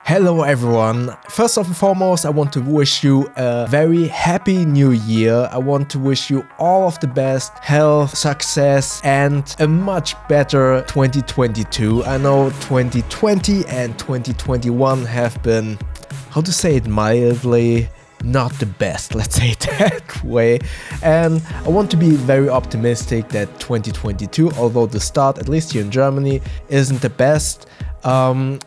Hello everyone. First and foremost, I want to wish you a very happy new year. I want to wish you all of the best, health, success and a much better 2022. I know 2020 and 2021 have been, how to say it mildly, not the best, let's say it that way. And I want to be very optimistic that 2022, although the start, at least here in Germany, isn't the best, I'm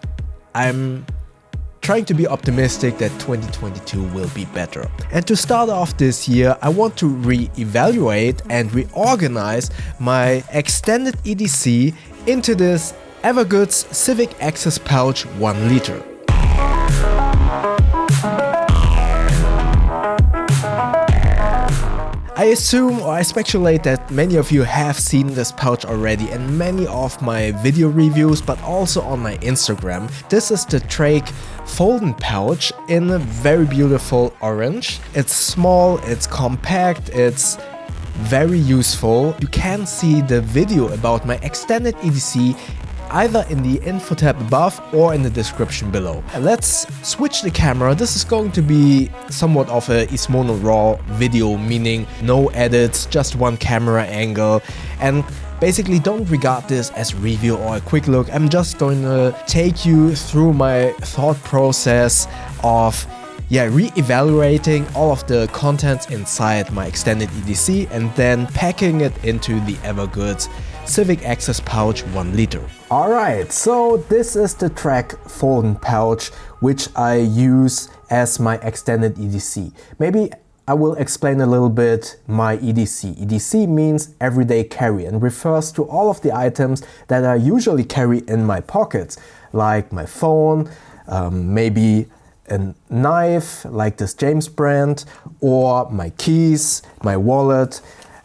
trying to be optimistic that 2022 will be better. And to start off this year, I want to re-evaluate and reorganize my extended EDC into this Evergoods Civic Access Pouch 1 liter. I assume or I speculate that many of you have seen this pouch already in many of my video reviews, but also on my Instagram. This is the Trakke Foulden Pouch in a very beautiful orange. It's small, it's compact, it's very useful. You can see the video about my extended EDC either in the info tab above or in the description below. Let's switch the camera. This is going to be somewhat of a Ismono RAW video, meaning no edits, just one camera angle, and basically don't regard this as a review or a quick look. I'm just going to take you through my thought process of re-evaluating all of the contents inside my extended EDC and then packing it into the Evergoods Civic Access Pouch 1 liter. Alright, so this is the Trakke Foulden Pouch which I use as my extended EDC. Maybe I will explain a little bit my EDC. EDC means everyday carry and refers to all of the items that I usually carry in my pockets, like my phone, maybe a knife like this James brand, or my keys, my wallet,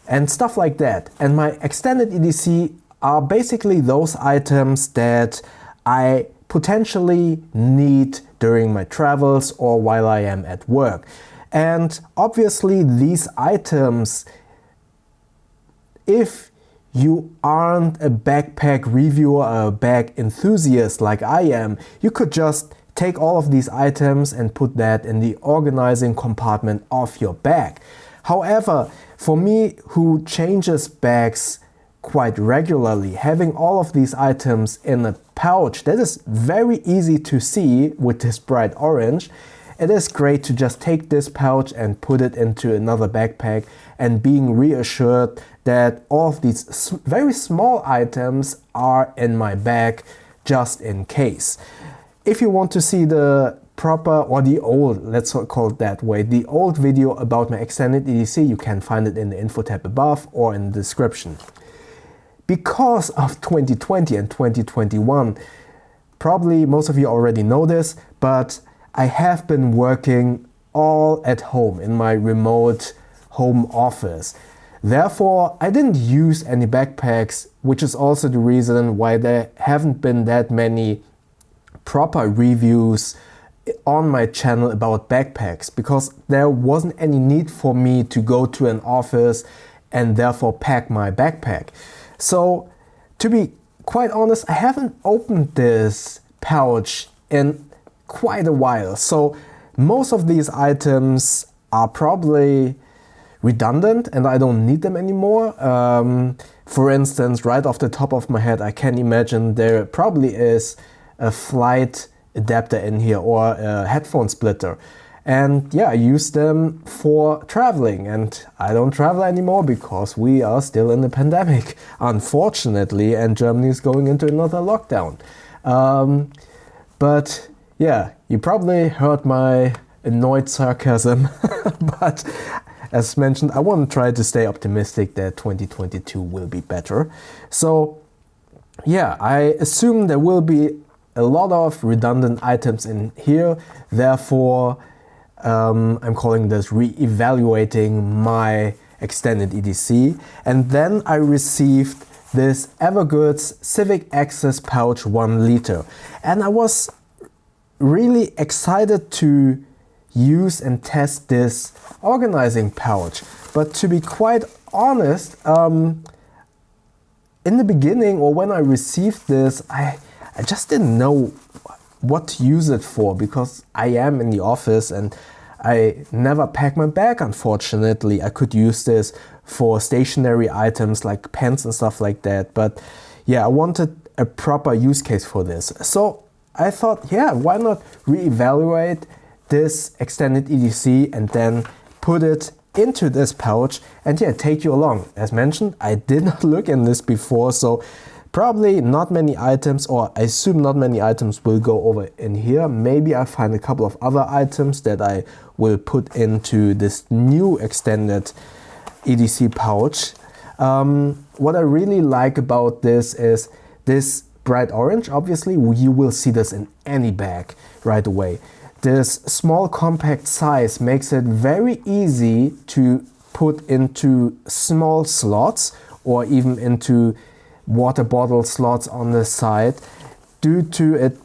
and stuff like that. And my extended EDC are basically those items that I potentially need during my travels or while I am at work. And obviously these items, if you aren't a backpack reviewer or a bag enthusiast like I am, you could just take all of these items and put that in the organizing compartment of your bag. However, for me, who changes bags quite regularly, having all of these items in a pouch that is very easy to see with this bright orange, it is great to just take this pouch and put it into another backpack and being reassured that all of these very small items are in my bag just in case. If you want to see the proper or the old, let's call it that way, the old video about my extended EDC, you can find it in the info tab above or in the description. Because of 2020 and 2021, probably most of you already know this, but I have been working all at home in my remote home office. Therefore, I didn't use any backpacks, which is also the reason why there haven't been that many proper reviews on my channel about backpacks, because there wasn't any need for me to go to an office and therefore pack my backpack. So to be quite honest, I haven't opened this pouch in quite a while. So most of these items are probably redundant and I don't need them anymore. For instance, right off the top of my head, I can imagine there probably is a flight adapter in here or a headphone splitter, and I use them for traveling, and I don't travel anymore because we are still in the pandemic, unfortunately, and Germany is going into another lockdown. But you probably heard my annoyed sarcasm, but as mentioned, I want to try to stay optimistic that 2022 will be better. So I assume there will be a lot of redundant items in here, therefore I'm calling this re-evaluating my extended EDC. And then I received this Evergoods Civic Access Pouch 1 liter, and I was really excited to use and test this organizing pouch. But to be quite honest, in the beginning or when I received this, I just didn't know what to use it for, because I am in the office and I never pack my bag, unfortunately. I could use this for stationary items like pens and stuff like that, but yeah, I wanted a proper use case for this. So I thought, yeah, why not reevaluate this extended EDC and then put it into this pouch and yeah, take you along. As mentioned, I did not look in this before, so probably not many items, or I assume not many items will go over in here. Maybe I find a couple of other items that I will put into this new extended EDC pouch. What I really like about this is this bright orange. Obviously, you will see this in any bag right away. This small compact size makes it very easy to put into small slots or even into water bottle slots on the side due to it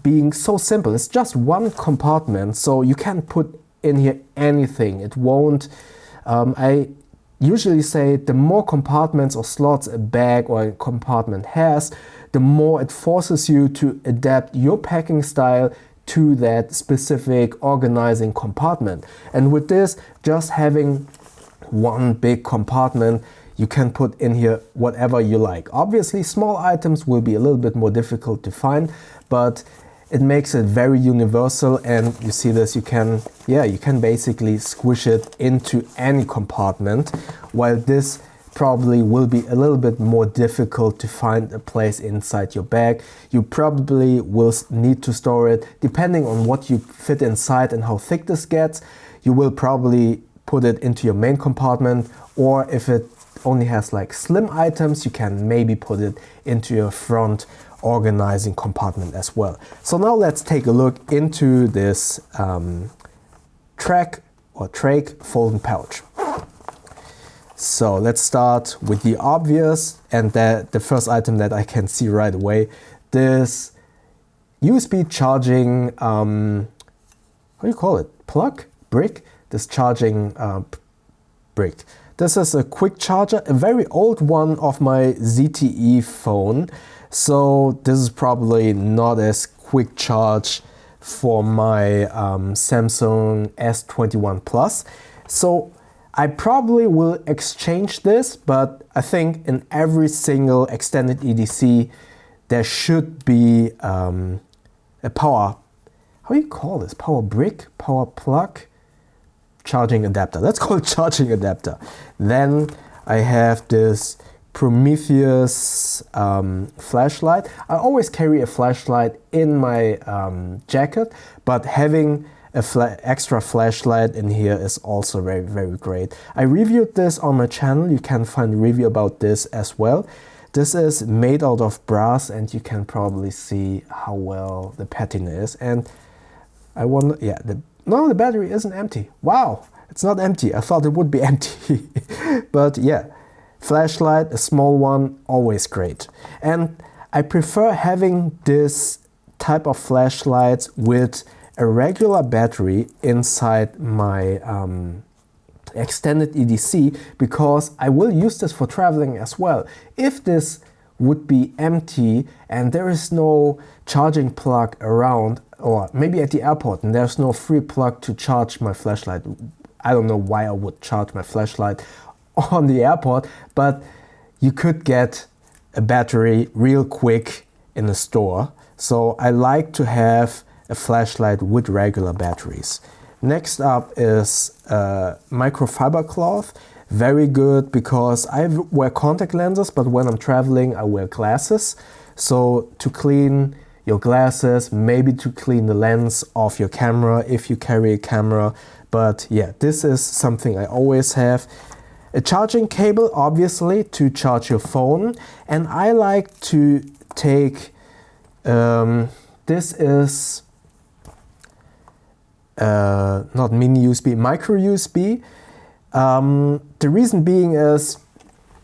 being so simple. It's just one compartment, so you can put in here anything. It won't, I usually say the more compartments or slots a bag or a compartment has, the more it forces you to adapt your packing style to that specific organizing compartment. And with this, just having one big compartment, you can put in here whatever you like. Obviously, small items will be a little bit more difficult to find, but it makes it very universal. And you see this, you can basically squish it into any compartment, while this probably will be a little bit more difficult to find a place inside your bag. You probably will need to store it, depending on what you fit inside and how thick this gets. You will probably put it into your main compartment, or if it only has like slim items, you can maybe put it into your front organizing compartment as well. So now let's take a look into this Trakke Foulden Pouch. So let's start with the obvious, and the first item that I can see right away, this USB charging, how do you call it? Plug? Brick? This charging brick. This is a quick charger, a very old one of my ZTE phone. So this is probably not as quick charge for my Samsung S21 Plus. So I probably will exchange this, but I think in every single extended EDC there should be a power, how do you call this? Power brick? Power plug? Charging adapter. Let's call it charging adapter. Then I have this Prometheus flashlight. I always carry a flashlight in my jacket, but having a extra flashlight in here is also very, very great. I reviewed this on my channel. You can find a review about this as well. This is made out of brass, and you can probably see how well the patina is. And I wonder, yeah, no, the battery isn't empty. Wow, it's not empty. I thought it would be empty. But yeah, flashlight, a small one, always great. And I prefer having this type of flashlights with a regular battery inside my extended EDC, because I will use this for traveling as well. If this would be empty and there is no charging plug around, or maybe at the airport and there's no free plug to charge my flashlight, I don't know why I would charge my flashlight on the airport, but you could get a battery real quick in a store. So I like to have a flashlight with regular batteries. Next up is microfiber cloth. Very good, because I wear contact lenses, but when I'm traveling I wear glasses. So to clean your glasses, maybe to clean the lens of your camera if you carry a camera. But yeah, this is something I always have. A charging cable, obviously, to charge your phone. And I like to take, this is not mini USB, micro USB. The reason being is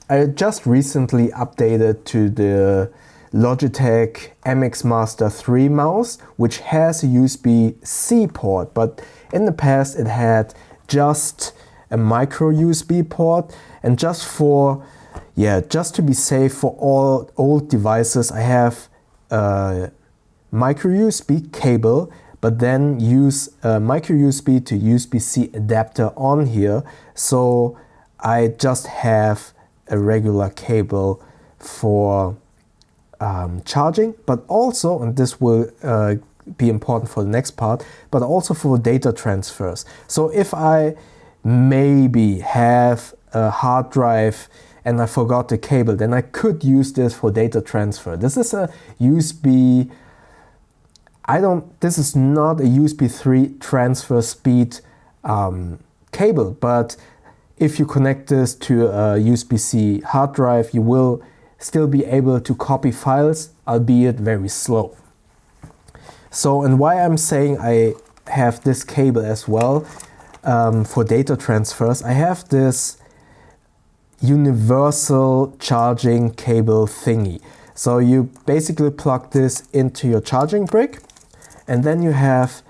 I just recently updated to the Logitech MX Master 3 mouse, which has a USB-C port, but in the past it had just a micro USB port. And just for, yeah, just to be safe for all old devices, I have micro USB cable, but then use a micro USB to USB-C adapter on here. So I just have a regular cable for charging, but also, and this will be important for the next part, but also for data transfers. So if I maybe have a hard drive and I forgot the cable, then I could use this for data transfer. This is a USB, this is not a USB 3 transfer speed cable, but if you connect this to a USB-C hard drive, you will still be able to copy files, albeit very slow. So, and why I'm saying I have this cable as well for data transfers, I have this universal charging cable thingy. So you basically plug this into your charging brick, and then you have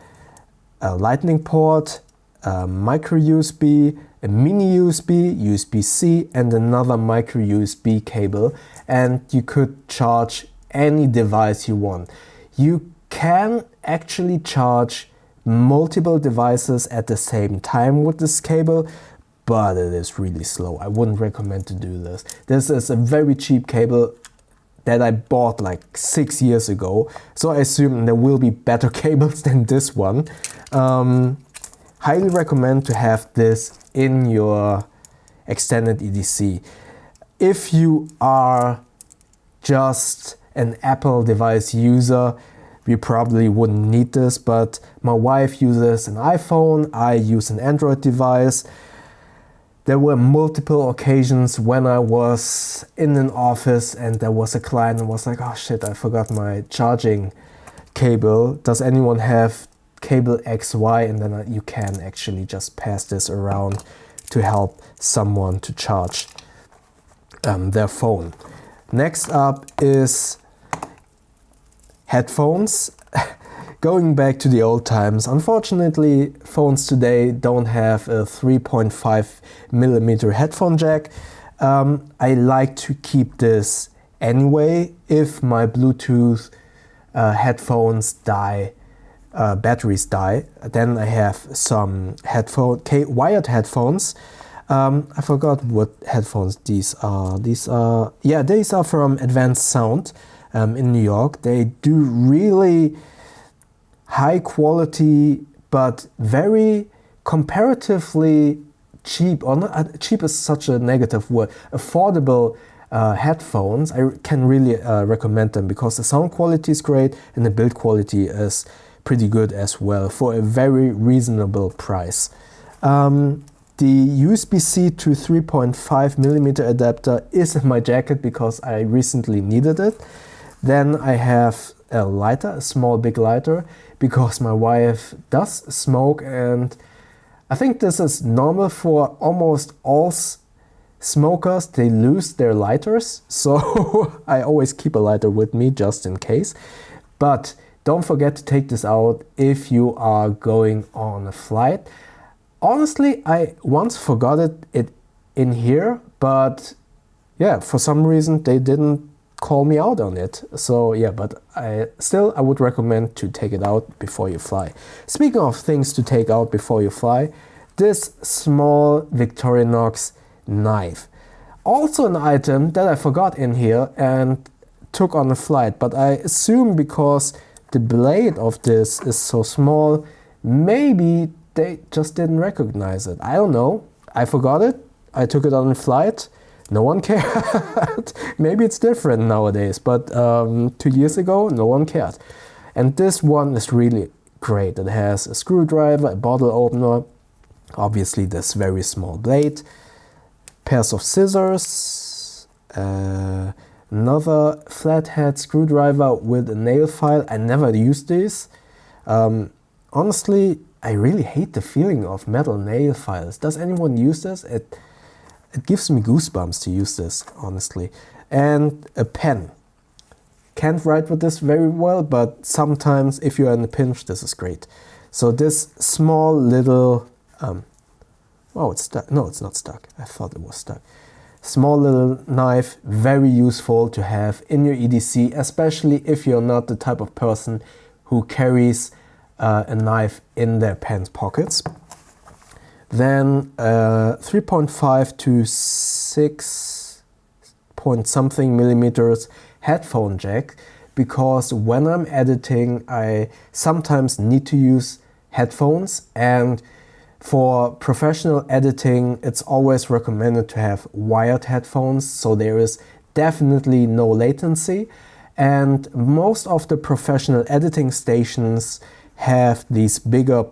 a lightning port, a micro USB, a mini USB, USB-C, and another micro USB cable, and you could charge any device you want. You can actually charge multiple devices at the same time with this cable, but it is really slow. I wouldn't recommend to do this. This is a very cheap cable that I bought like 6 years ago, so I assume there will be better cables than this one. Highly recommend to have this in your extended EDC. If you are just an Apple device user, you probably wouldn't need this, but my wife uses an iPhone, I use an Android device. There were multiple occasions when I was in an office and there was a client and was like, oh shit, I forgot my charging cable. Does anyone have cable XY? And then you can actually just pass this around to help someone to charge their phone. Next up is headphones. Going back to the old times, unfortunately phones today don't have a 3.5mm headphone jack. I like to keep this anyway. If my Bluetooth headphones die, batteries die, then I have some wired headphones. I forgot what headphones these are. These are from Advanced Sound in New York. They do really high quality, but very comparatively cheap, or not, cheap is such a negative word, affordable headphones. I can really recommend them because the sound quality is great and the build quality is pretty good as well for a very reasonable price. The USB-C to 3.5mm adapter is in my jacket because I recently needed it. Then I have a lighter, a small big lighter, because my wife does smoke, and I think this is normal for almost all smokers. They lose their lighters, so I always keep a lighter with me just in case. But don't forget to take this out if you are going on a flight. Honestly, I once forgot it in here, but yeah, for some reason they didn't call me out on it. So yeah, but I would recommend to take it out before you fly. Speaking of things to take out before you fly, this small Victorinox knife. Also an item that I forgot in here and took on a flight, but I assume because the blade of this is so small, maybe they just didn't recognize it. I don't know. I forgot it. I took it on a flight. No one cared. Maybe it's different nowadays, but 2 years ago, no one cared. And this one is really great. It has a screwdriver, a bottle opener, obviously this very small blade, pairs of scissors, another flathead screwdriver with a nail file. I never used these. Honestly, I really hate the feeling of metal nail files. Does anyone use this? It gives me goosebumps to use this, honestly. And a pen. Can't write with this very well, but sometimes if you're in a pinch, this is great. So this small little, oh, it's stuck. No, it's not stuck. I thought it was stuck. Small little knife, very useful to have in your EDC, especially if you're not the type of person who carries a knife in their pants pockets. Then 3.5 to 6 point something millimeters headphone jack, because when I'm editing I sometimes need to use headphones, and for professional editing it's always recommended to have wired headphones, so there is definitely no latency. And most of the professional editing stations have these bigger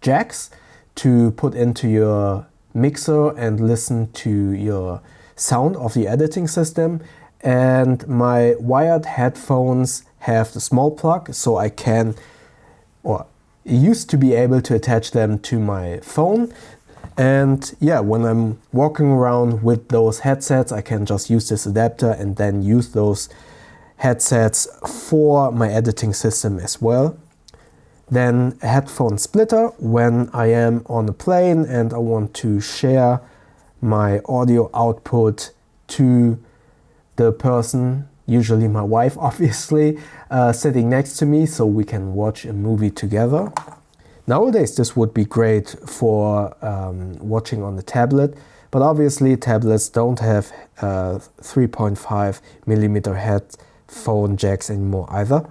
jacks to put into your mixer and listen to your sound of the editing system. And my wired headphones have the small plug, so I can, or used to be able to attach them to my phone. And yeah, when I'm walking around with those headsets, I can just use this adapter and then use those headsets for my editing system as well. Then a headphone splitter when I am on a plane and I want to share my audio output to the person, usually my wife obviously, sitting next to me, so we can watch a movie together. Nowadays this would be great for watching on the tablet, but obviously tablets don't have 3.5 millimeter headphone jacks anymore either.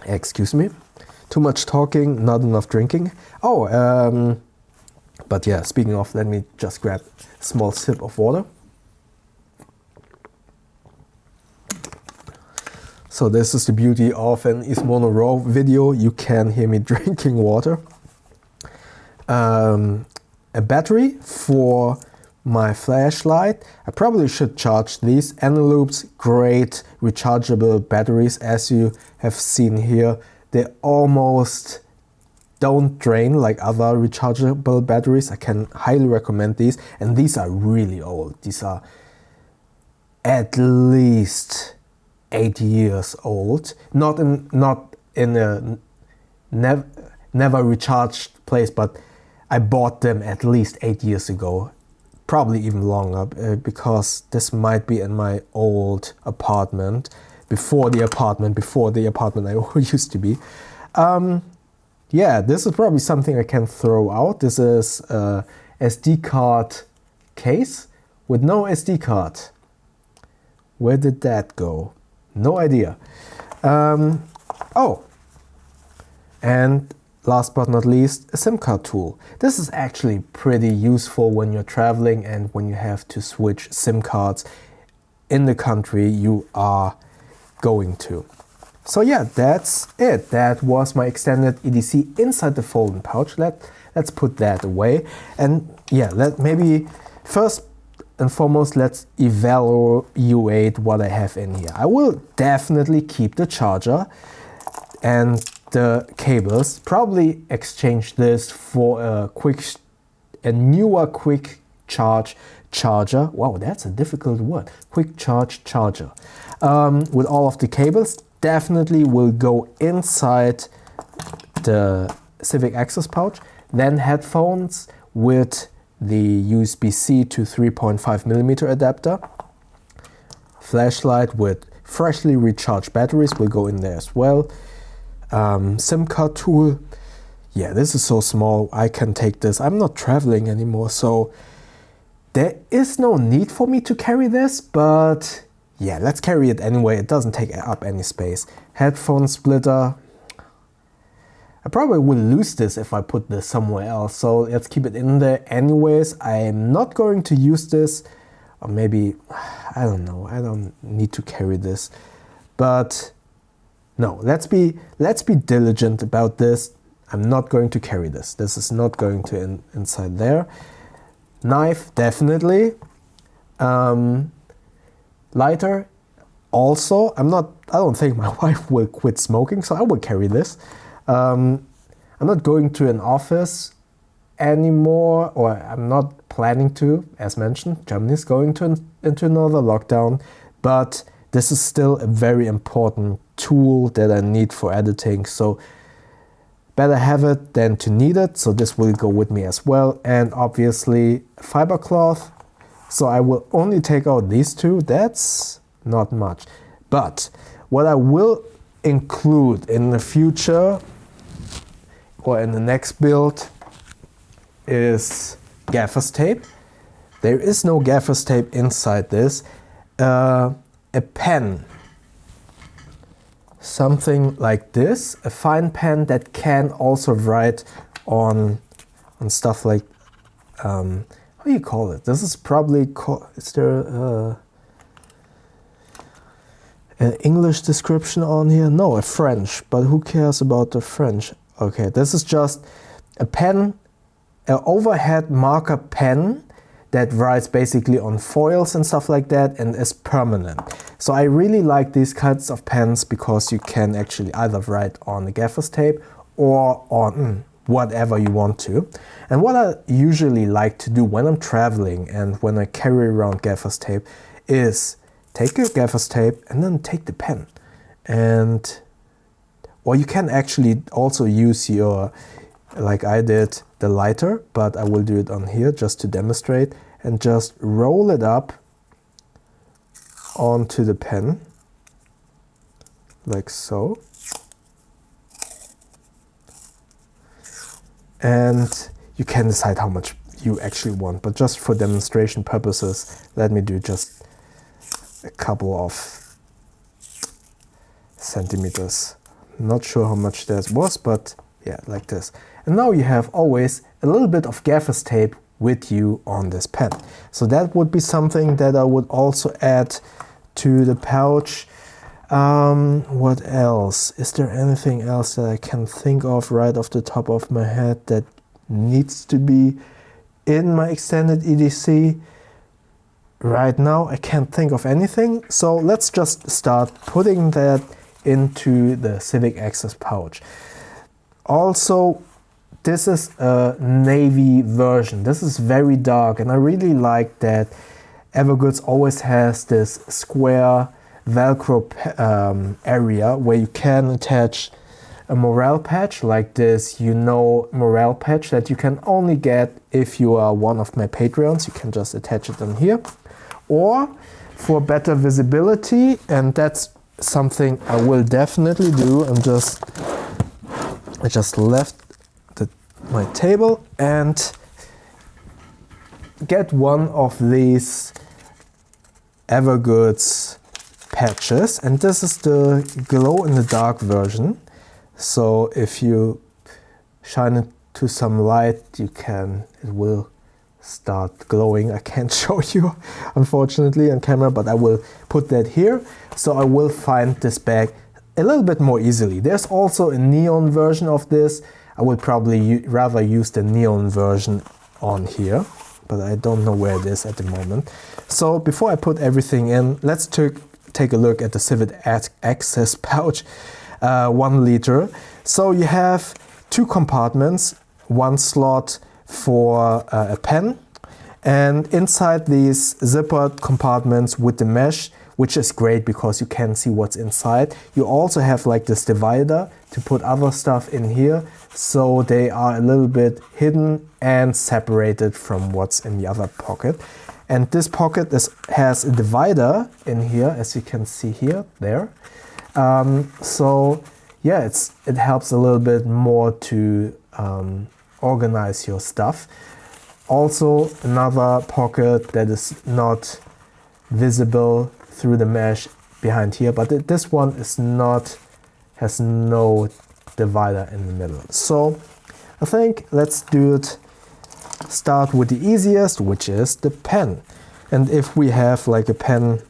Excuse me, too much talking, not enough drinking. Oh, but yeah, speaking of, let me just grab a small sip of water. So this is the beauty of an Ismono RAW video, you can hear me drinking water. A battery for my flashlight. I probably should charge these. Eneloop's great rechargeable batteries, as you have seen here. They almost don't drain like other rechargeable batteries. I can highly recommend these, and these are really old. These are at least 8 years old. Not in a never recharged place, but I bought them at least 8 years ago, probably even longer, because this might be in my old apartment, before the apartment I used to be. Yeah, this is probably something I can throw out. This is a SD card case with no SD card. Where did that go? No idea. Oh, and last but not least, a SIM card tool. This is actually pretty useful when you're traveling and when you have to switch SIM cards in the country you are going to. So yeah, that's it. That was my extended EDC inside the Foulden pouch. Let's put that away. And yeah, maybe first and foremost, let's evaluate what I have in here. I will definitely keep the charger and the cables. Probably exchange this for a newer quick charge charger. Wow, that's a difficult word. Quick charge charger. With all of the cables, definitely will go inside the Civic Access Pouch. Then headphones with the USB-C to 3.5 millimeter adapter. Flashlight with freshly recharged batteries will go in there as well. SIM card tool. Yeah, this is so small, I can take this. I'm not traveling anymore, so there is no need for me to carry this, but yeah, let's carry it anyway. It doesn't take up any space. Headphone splitter. I probably will lose this if I put this somewhere else, so let's keep it in there anyways. I'm not going to use this, or maybe, I don't know, I don't need to carry this. But no, let's be diligent about this. I'm not going to carry this. This is not going to inside there. Knife, definitely. Lighter, also. I don't think my wife will quit smoking, so I will carry this. I'm not going to an office anymore, or I'm not planning to, as mentioned. Germany is going into another lockdown, but this is still a very important tool that I need for editing. So better have it than to need it, so this will go with me as well. And obviously fiber cloth, so I will only take out these two. That's not much, but what I will include in the future or in the next build is gaffer's tape. There is no gaffer's tape inside this. A pen, something like this, a fine pen that can also write on stuff like, how do you call it? This is probably called, is there an English description on here? No, a French, but who cares about the French? Okay, this is just a pen, an overhead marker pen that writes basically on foils and stuff like that and is permanent. So I really like these kinds of pens because you can actually either write on the gaffer's tape or on whatever you want to. And what I usually like to do when I'm traveling and when I carry around gaffer's tape is take a gaffer's tape and then take the pen. And, or you can actually also use your, like I did, the lighter, but I will do it on here just to demonstrate, and just roll it up onto the pen, like so. And you can decide how much you actually want, but just for demonstration purposes, let me do just a couple of centimeters. Not sure how much that was, but yeah, like this. And now you have always a little bit of gaffer's tape with you on this pen. So that would be something that I would also add to the pouch. What else? Is there anything else that I can think of right off the top of my head that needs to be in my extended EDC? Right now I can't think of anything, so let's just start putting that into the Civic Access Pouch. Also, this is a navy version. This is very dark, and I really like that Evergoods always has this square Velcro area where you can attach a Morel patch like this, Morel patch that you can only get if you are one of my Patreons. You can just attach it on here. Or for better visibility, and that's something I will definitely do. I just left my table and get one of these Evergoods patches, and this is the glow in the dark version. So if you shine it to some light, it will start glowing. I can't show you unfortunately on camera, but I will put that here, so I will find this bag a little bit more easily. There's also a neon version of this. I would probably rather use the neon version on here, but I don't know where it is at the moment. So before I put everything in, let's take a look at the Civic Access Pouch, 1 liter. So you have 2 compartments, 1 slot for a pen, and inside these zippered compartments with the mesh, which is great because you can see what's inside. You also have like this divider to put other stuff in here, so they are a little bit hidden and separated from what's in the other pocket. And this pocket has a divider in here, as you can see here, there. So yeah, it helps a little bit more to organize your stuff. Also another pocket that is not visible through the mesh behind here, but this one is has no divider in the middle. So I think let's start with the easiest, which is the pen. And if we have like a pen,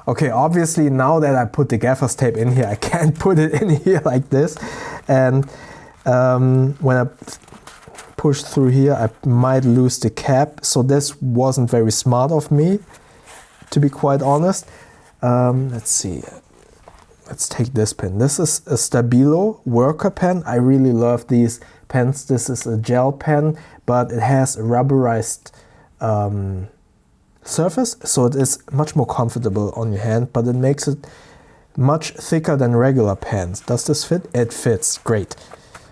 okay, obviously now that I put the gaffer's tape in here, I can't put it in here like this. And when I push through here, I might lose the cap. So this wasn't very smart of me, to be quite honest. Let's see. Let's take this pen. This is a Stabilo worker pen. I really love these pens. This is a gel pen, but it has a rubberized surface, so it is much more comfortable on your hand, but it makes it much thicker than regular pens. Does this fit? It fits, great.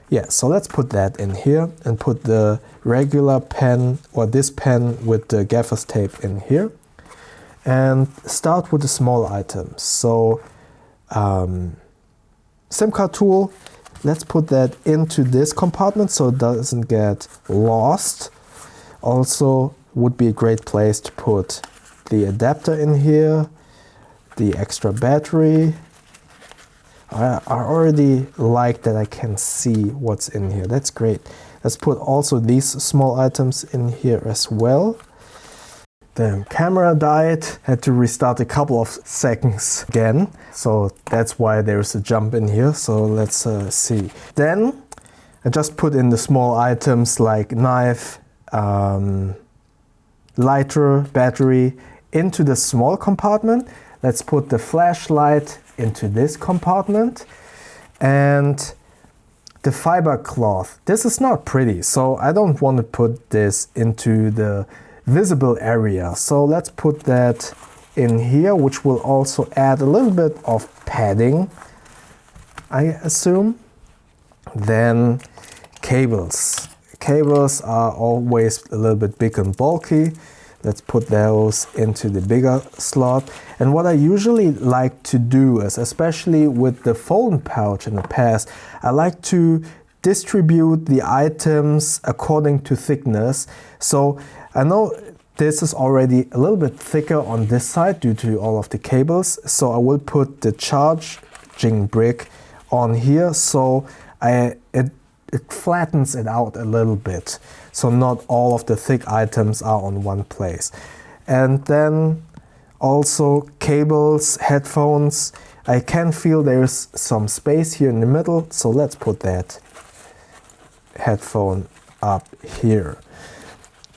Yeah, so let's put that in here and put the regular pen or this pen with the gaffer's tape in here. And start with the small items. So SIM card tool, let's put that into this compartment so it doesn't get lost. Also would be a great place to put the adapter in here, the extra battery. I already like that I can see what's in here. That's great. Let's put also these small items in here as well. The camera died, had to restart a couple of seconds again. So that's why there's a jump in here. So let's see. Then I just put in the small items like knife, lighter, battery into the small compartment. Let's put the flashlight into this compartment and the fiber cloth. This is not pretty, so I don't want to put this into the visible area. So let's put that in here, which will also add a little bit of padding, I assume. Then cables. Cables are always a little bit big and bulky. Let's put those into the bigger slot. And what I usually like to do is, especially with the Foulden pouch in the past, I like to distribute the items according to thickness. So I know this is already a little bit thicker on this side due to all of the cables. So I will put the charging brick on here so it flattens it out a little bit, so not all of the thick items are on one place. And then also cables, headphones. I can feel there's some space here in the middle, so let's put that headphone up here.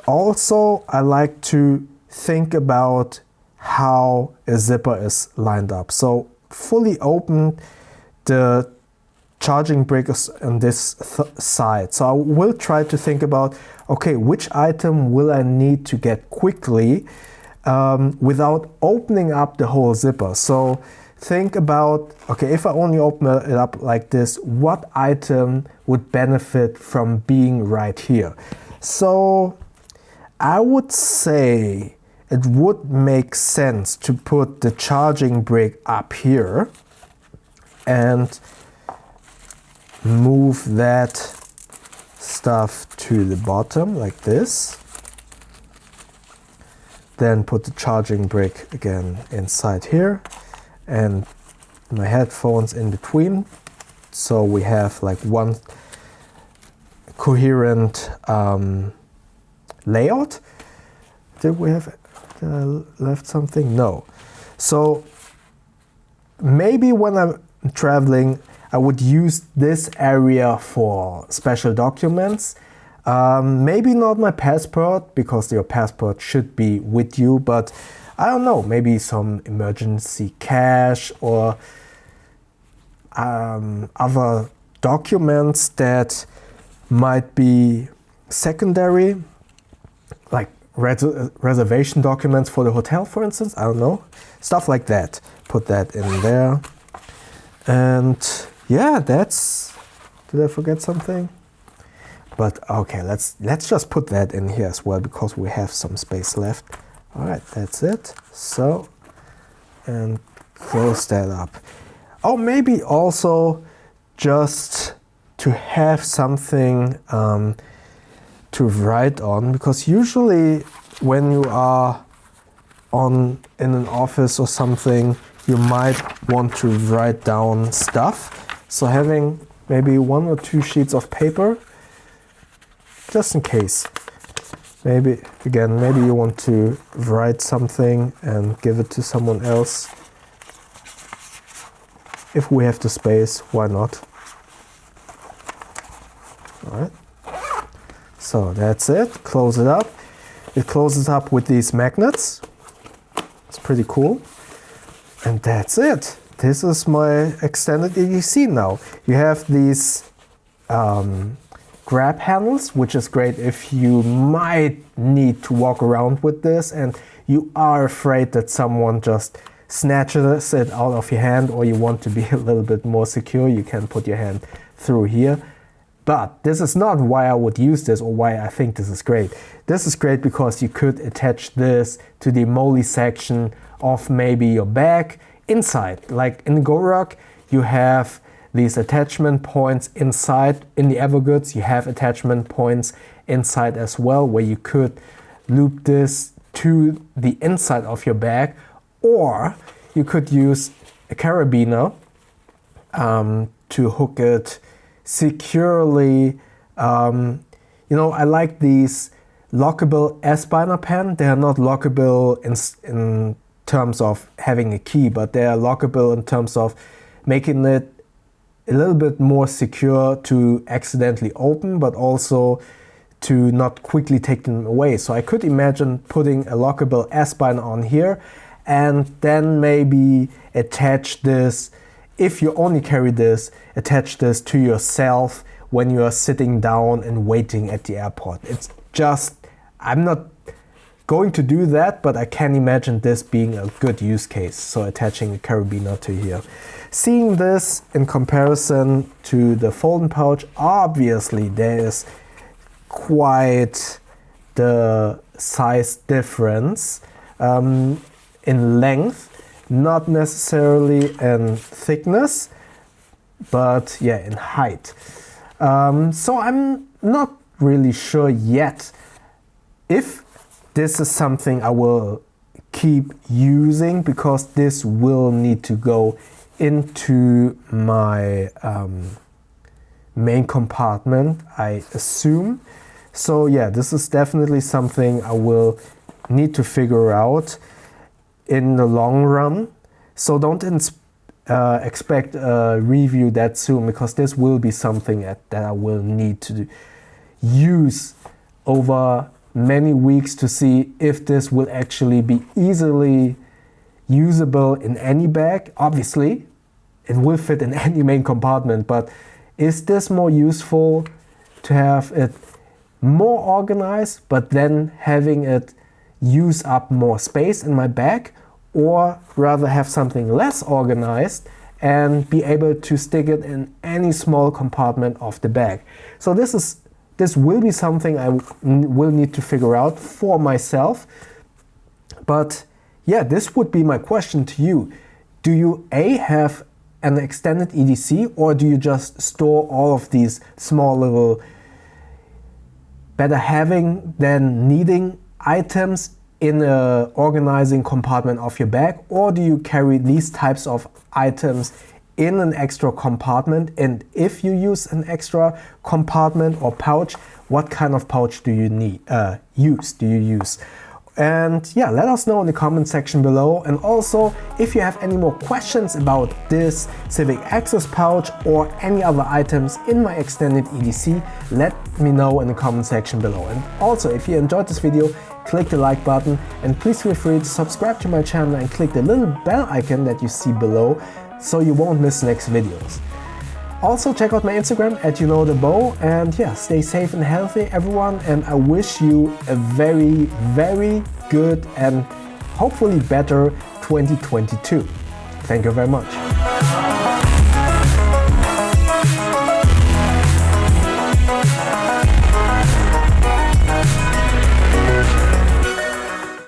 Also, I like to think about how a zipper is lined up. So fully open, the charging brick is on this side. So I will try to think about, okay, which item will I need to get quickly without opening up the whole zipper. So think about, okay, if I only open it up like this, what item would benefit from being right here? So I would say it would make sense to put the charging brick up here and move that stuff to the bottom like this. Then put the charging brick again inside here and my headphones in between. So we have like one coherent layout. Did I left something? No. So maybe when I'm traveling, I would use this area for special documents. Maybe not my passport, because your passport should be with you, but I don't know, maybe some emergency cash or other documents that might be secondary, like reservation documents for the hotel, for instance. I don't know, stuff like that. Put that in there. And yeah, did I forget something? But okay, let's just put that in here as well, because we have some space left. All right, that's it. So, and close that up. Oh, maybe also just to have something to write on, because usually when you are in an office or something, you might want to write down stuff. So having maybe 1 or 2 sheets of paper, just in case. Maybe you want to write something and give it to someone else. If we have the space, why not? All right. So that's it. Close it up. It closes up with these magnets. It's pretty cool. And that's it. This is my extended EDC now. You have these grab handles, which is great if you might need to walk around with this and you are afraid that someone just snatches it out of your hand, or you want to be a little bit more secure, you can put your hand through here. But this is not why I would use this or why I think this is great. This is great because you could attach this to the moly section of maybe your bag inside. Like in GoRuck, you have these attachment points inside. In the Evergoods, you have attachment points inside as well, where you could loop this to the inside of your bag, or you could use a carabiner to hook it securely. You know, I like these lockable S-binder pen. They are not lockable in terms of having a key, but they are lockable in terms of making it a little bit more secure to accidentally open, but also to not quickly take them away. So I could imagine putting a lockable S-binder on here and then maybe attach this, if you only carry this, attach this to yourself when you are sitting down and waiting at the airport. It's just, I'm not going to do that, but I can imagine this being a good use case. So attaching a carabiner to here. Seeing this in comparison to the Foulden pouch, obviously there is quite the size difference in length, not necessarily in thickness, but yeah, in height. So I'm not really sure yet if this is something I will keep using, because this will need to go into my main compartment, I assume. So yeah, this is definitely something I will need to figure out in the long run. So don't expect a review that soon, because this will be something that I will need to use over many weeks to see if this will actually be easily usable in any bag. Obviously, it will fit in any main compartment, but is this more useful to have it more organized, but then having it use up more space in my bag, or rather have something less organized and be able to stick it in any small compartment of the bag? So this will be something I will need to figure out for myself. But yeah, this would be my question to you. Do you have an extended EDC, or do you just store all of these small little better having than needing items in a organizing compartment of your bag? Or do you carry these types of items in an extra compartment? And if you use an extra compartment or pouch, what kind of pouch do you use? And yeah, let us know in the comment section below. And also, if you have any more questions about this Civic Access Pouch or any other items in my extended EDC, let me know in the comment section below. And also, if you enjoyed this video, click the like button, and please feel free to subscribe to my channel and click the little bell icon that you see below, so you won't miss next videos. Also, check out my Instagram at YouKnowTheBow, and yeah, stay safe and healthy everyone, and I wish you a very, very good and hopefully better 2022. Thank you very much.